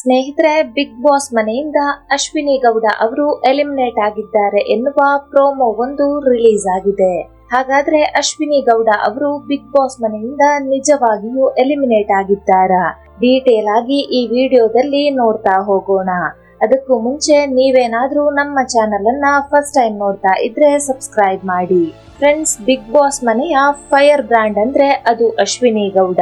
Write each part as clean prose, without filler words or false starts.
ಸ್ನೇಹಿತರೆ, big boss ಮನೆಯಿಂದ ಅಶ್ವಿನಿ ಗೌಡ ಅವರು ಎಲಿಮಿನೇಟ್ ಆಗಿದ್ದಾರೆ ಎನ್ನುವ ಪ್ರೋಮೋ ಒಂದು ರಿಲೀಸ್ ಆಗಿದೆ. ಹಾಗಾದ್ರೆ ಅಶ್ವಿನಿ ಗೌಡ ಅವರು ಬಿಗ್ ಬಾಸ್ ಮನೆಯಿಂದ ನಿಜವಾಗಿಯೂ ಎಲಿಮಿನೇಟ್ ಆಗಿದ್ದಾರಾ? ಡೀಟೇಲ್ ಆಗಿ ಈ ವಿಡಿಯೋದಲ್ಲಿ ನೋಡ್ತಾ ಹೋಗೋಣ. ಅದಕ್ಕೂ ಮುಂಚೆ ನೀವೇನಾದ್ರೂ ನಮ್ಮ ಚಾನೆಲ್ ಅನ್ನ ಫಸ್ಟ್ ಟೈಮ್ ನೋಡ್ತಾ ಇದ್ರೆ ಸಬ್ಸ್ಕ್ರೈಬ್ ಮಾಡಿ. ಫ್ರೆಂಡ್ಸ್, ಬಿಗ್ ಬಾಸ್ ಮನೆಯ ಫೈರ್ ಬ್ರ್ಯಾಂಡ್ ಅಂದ್ರೆ ಅದು ಅಶ್ವಿನಿ ಗೌಡ.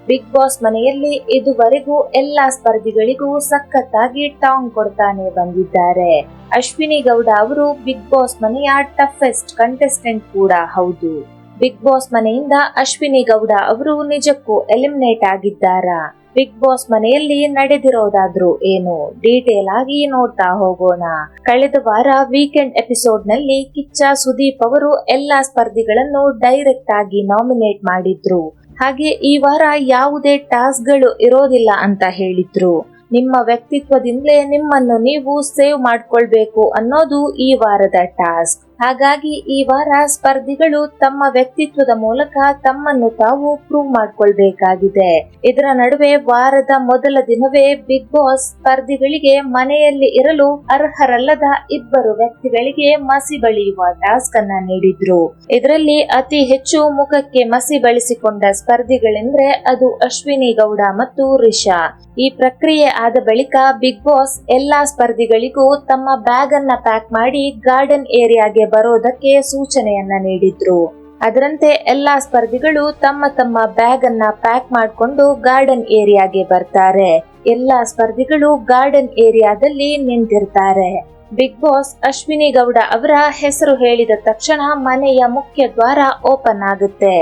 ಬಿಗ್ ಬಾಸ್ ಮನೆಯಲ್ಲಿ ಇದುವರೆಗೂ ಎಲ್ಲಾ ಸ್ಪರ್ಧಿಗಳಿಗೂ ಸಖತ್ತಾಗಿ ಟಾಂಗ್ ಕೊಡ್ತಾನೆ ಬಂದಿದ್ದಾರೆ. ಅಶ್ವಿನಿ ಗೌಡ ಅವರು ಬಿಗ್ ಬಾಸ್ ಮನೆಯ ಟಫೆಸ್ಟ್ ಕಂಟೆಸ್ಟೆಂಟ್ ಕೂಡ ಹೌದು. ಬಿಗ್ ಬಾಸ್ ಮನೆಯಿಂದ ಅಶ್ವಿನಿ ಗೌಡ ಅವರು ನಿಜಕ್ಕೂ ಎಲಿಮಿನೇಟ್ ಆಗಿದ್ದಾರಾ? ಬಿಗ್ ಬಾಸ್ ಮನೆಯಲ್ಲಿ ನಡೆದಿರೋದಾದ್ರೂ ಏನು? ಡೀಟೇಲ್ ಆಗಿ ನೋಡ್ತಾ ಹೋಗೋಣ. ಕಳೆದ ವಾರ ವೀಕೆಂಡ್ ಎಪಿಸೋಡ್ ನಲ್ಲಿ ಕಿಚ್ಚ ಸುದೀಪ್ ಅವರು ಎಲ್ಲಾ ಸ್ಪರ್ಧಿಗಳನ್ನು ಡೈರೆಕ್ಟ್ ಆಗಿ ನಾಮಿನೇಟ್ ಮಾಡಿದ್ರು. ಹಾಗೆ ಈ ವಾರ ಯಾವುದೇ ಟಾಸ್ಕ್ ಗಳು ಇರೋದಿಲ್ಲ ಅಂತ ಹೇಳಿದ್ರು. ನಿಮ್ಮ ವ್ಯಕ್ತಿತ್ವದಿಂದಲೇ ನಿಮ್ಮನ್ನು ನೀವು ಸೇವ್ ಮಾಡ್ಕೊಳ್ಬೇಕು ಅನ್ನೋದು ಈ ವಾರದ ಟಾಸ್ಕ್. ಹಾಗಾಗಿ ಈ ವಾರ ಸ್ಪರ್ಧಿಗಳು ತಮ್ಮ ವ್ಯಕ್ತಿತ್ವದ ಮೂಲಕ ತಮ್ಮನ್ನು ತಾವು ಪ್ರೂವ್ ಮಾಡ್ಕೊಳ್ಬೇಕಾಗಿದೆ. ಇದರ ನಡುವೆ ವಾರದ ಮೊದಲ ದಿನವೇ ಬಿಗ್ ಬಾಸ್ ಸ್ಪರ್ಧಿಗಳಿಗೆ ಮನೆಯಲ್ಲಿ ಇರಲು ಅರ್ಹರಲ್ಲದ ಇಬ್ಬರು ವ್ಯಕ್ತಿಗಳಿಗೆ ಮಸಿ ಬಳಿಯುವ ಟಾಸ್ಕ್ ಅನ್ನ ನೀಡಿದ್ರು. ಇದರಲ್ಲಿ ಅತಿ ಹೆಚ್ಚು ಮುಖಕ್ಕೆ ಮಸಿ ಬಳಸಿಕೊಂಡ ಸ್ಪರ್ಧಿಗಳೆಂದ್ರೆ ಅದು ಅಶ್ವಿನಿ ಗೌಡ ಮತ್ತು ರಿಷಾ. ಈ ಪ್ರಕ್ರಿಯೆ ಆದ ಬಳಿಕ ಬಿಗ್ ಬಾಸ್ ಎಲ್ಲಾ ಸ್ಪರ್ಧಿಗಳಿಗೂ ತಮ್ಮ ಬ್ಯಾಗ್ ಅನ್ನ ಪ್ಯಾಕ್ ಮಾಡಿ ಗಾರ್ಡನ್ ಏರಿಯಾಗೆ ಬರೋದಕ್ಕೆ ಸೂಚನೆಯನ್ನ ನೀಡಿದ್ರು. ಅದರಂತೆ ಎಲ್ಲಾ ಸ್ಪರ್ಧಿಗಳು ತಮ್ಮ ತಮ್ಮ ಬ್ಯಾಗ್ ಅನ್ನ ಪ್ಯಾಕ್ ಮಾಡಿಕೊಂಡು ಗಾರ್ಡನ್ ಏರಿಯಾಗೆ ಬರ್ತಾರೆ. ಎಲ್ಲಾ ಸ್ಪರ್ಧಿಗಳು ಗಾರ್ಡನ್ ಏರಿಯಾದಲ್ಲಿ ನಿಂತಿರ್ತಾರೆ. ಬಿಗ್ ಬಾಸ್ ಅಶ್ವಿನಿ ಗೌಡ ಅವರ ಹೆಸರು ಹೇಳಿದ ತಕ್ಷಣ ಮನೆಯ ಮುಖ್ಯ ದ್ವಾರ ಓಪನ್ ಆಗುತ್ತೆ.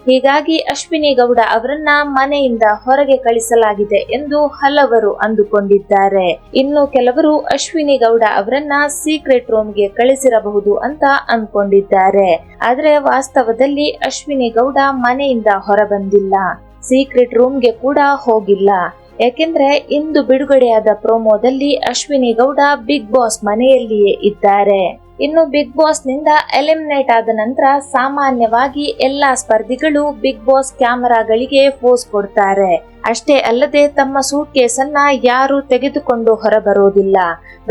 ಹೀಗಾಗಿ ಅಶ್ವಿನಿ ಗೌಡ ಅವರನ್ನ ಮನೆಯಿಂದ ಹೊರಗೆ ಕಳಿಸಲಾಗಿದೆ ಎಂದು ಹಲವರು ಅಂದುಕೊಂಡಿದ್ದಾರೆ. ಇನ್ನು ಕೆಲವರು ಅಶ್ವಿನಿ ಗೌಡ ಅವರನ್ನ ಸೀಕ್ರೆಟ್ ರೂಮ್ಗೆ ಕಳಿಸಿರಬಹುದು ಅಂತ ಅಂದ್ಕೊಂಡಿದ್ದಾರೆ. ಆದ್ರೆ ವಾಸ್ತವದಲ್ಲಿ ಅಶ್ವಿನಿ ಗೌಡ ಮನೆಯಿಂದ ಹೊರಬಂದಿಲ್ಲ, ಸೀಕ್ರೆಟ್ ರೂಮ್ಗೆ ಕೂಡ ಹೋಗಿಲ್ಲ. ಯಾಕೆಂದ್ರೆ ಇಂದು ಬಿಡುಗಡೆಯಾದ ಪ್ರೋಮೋದಲ್ಲಿ ಅಶ್ವಿನಿ ಗೌಡ ಬಿಗ್ ಬಾಸ್ ಮನೆಯಲ್ಲಿಯೇ ಇದ್ದಾರೆ. ಇನ್ನು ಬಿಗ್ ಬಾಸ್ ನಿಂದ ಎಲಿಮಿನೇಟ್ ಆದ ನಂತರ ಸಾಮಾನ್ಯವಾಗಿ ಎಲ್ಲಾ ಸ್ಪರ್ಧಿಗಳು ಬಿಗ್ ಬಾಸ್ ಕ್ಯಾಮೆರಾಗಳಿಗೆ ಪೋಸ್ ಕೊಡ್ತಾರೆ. ಅಷ್ಟೇ ಅಲ್ಲದೆ ತಮ್ಮ ಸೂಟ್ ಕೇಸನ್ನ ಯಾರು ತೆಗೆದುಕೊಂಡು ಹೊರಬರೋದಿಲ್ಲ.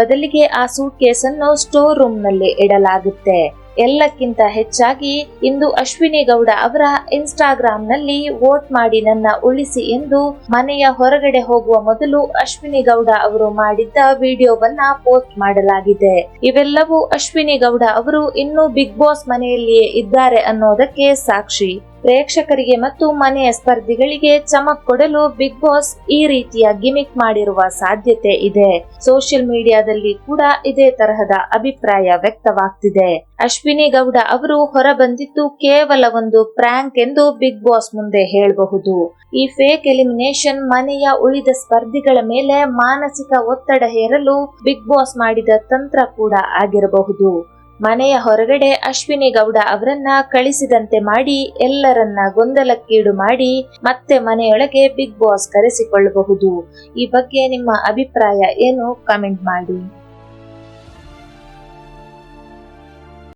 ಬದಲಿಗೆ ಆ ಸೂಟ್ ಕೇಸನ್ನು ಸ್ಟೋರ್ ರೂಮ್ ನಲ್ಲಿ ಇಡಲಾಗುತ್ತೆ. ಎಲ್ಲಕ್ಕಿಂತ ಹೆಚ್ಚಾಗಿ ಇಂದು ಅಶ್ವಿನಿ ಗೌಡ ಅವರ ಇನ್ಸ್ಟಾಗ್ರಾಮ್ ನಲ್ಲಿ ವೋಟ್ ಮಾಡಿ ನನ್ನ ಉಳಿಸಿ ಎಂದು ಮನೆಯ ಹೊರಗಡೆ ಹೋಗುವ ಮೊದಲು ಅಶ್ವಿನಿ ಗೌಡ ಅವರು ಮಾಡಿದ್ದ ವಿಡಿಯೋವನ್ನ ಪೋಸ್ಟ್ ಮಾಡಲಾಗಿದೆ. ಇವೆಲ್ಲವೂ ಅಶ್ವಿನಿ ಗೌಡ ಅವರು ಇನ್ನೂ ಬಿಗ್ ಬಾಸ್ ಮನೆಯಲ್ಲಿಯೇ ಇದ್ದಾರೆ ಅನ್ನೋದಕ್ಕೆ ಸಾಕ್ಷಿ. ಪ್ರೇಕ್ಷಕರಿಗೆ ಮತ್ತು ಮನೆಯ ಸ್ಪರ್ಧಿಗಳಿಗೆ ಚಮಕ್ ಕೊಡಲು ಬಿಗ್ ಬಾಸ್ ಈ ರೀತಿಯ ಗಿಮಿಕ್ ಮಾಡಿರುವ ಸಾಧ್ಯತೆ ಇದೆ. ಸೋಷಿಯಲ್ ಮೀಡಿಯಾದಲ್ಲಿ ಕೂಡ ಇದೇ ತರಹದ ಅಭಿಪ್ರಾಯ ವ್ಯಕ್ತವಾಗ್ತಿದೆ. ಅಶ್ವಿನಿ ಗೌಡ ಅವರು ಹೊರಬಂದಿದ್ದು ಕೇವಲ ಒಂದು ಪ್ರ್ಯಾಂಕ್ ಎಂದು ಬಿಗ್ ಬಾಸ್ ಮುಂದೆ ಹೇಳಬಹುದು. ಈ ಫೇಕ್ ಎಲಿಮಿನೇಷನ್ ಮನೆಯ ಉಳಿದ ಸ್ಪರ್ಧಿಗಳ ಮೇಲೆ ಮಾನಸಿಕ ಒತ್ತಡ ಹೇರಲು ಬಿಗ್ ಬಾಸ್ ಮಾಡಿದ ತಂತ್ರ ಕೂಡ ಆಗಿರಬಹುದು. ಮನೆಯ ಹೊರಗಡೆ ಅಶ್ವಿನಿ ಗೌಡ ಅವರನ್ನ ಕಳಿಸಿದಂತೆ ಮಾಡಿ ಎಲ್ಲರನ್ನ ಗೊಂದಲಕ್ಕೀಡು ಮಾಡಿ ಮತ್ತೆ ಮನೆಯೊಳಗೆ ಬಿಗ್ ಬಾಸ್ ಕರೆಸಿಕೊಳ್ಳಬಹುದು. ಈ ಬಗ್ಗೆ ನಿಮ್ಮ ಅಭಿಪ್ರಾಯ ಏನು? ಕಮೆಂಟ್ ಮಾಡಿ.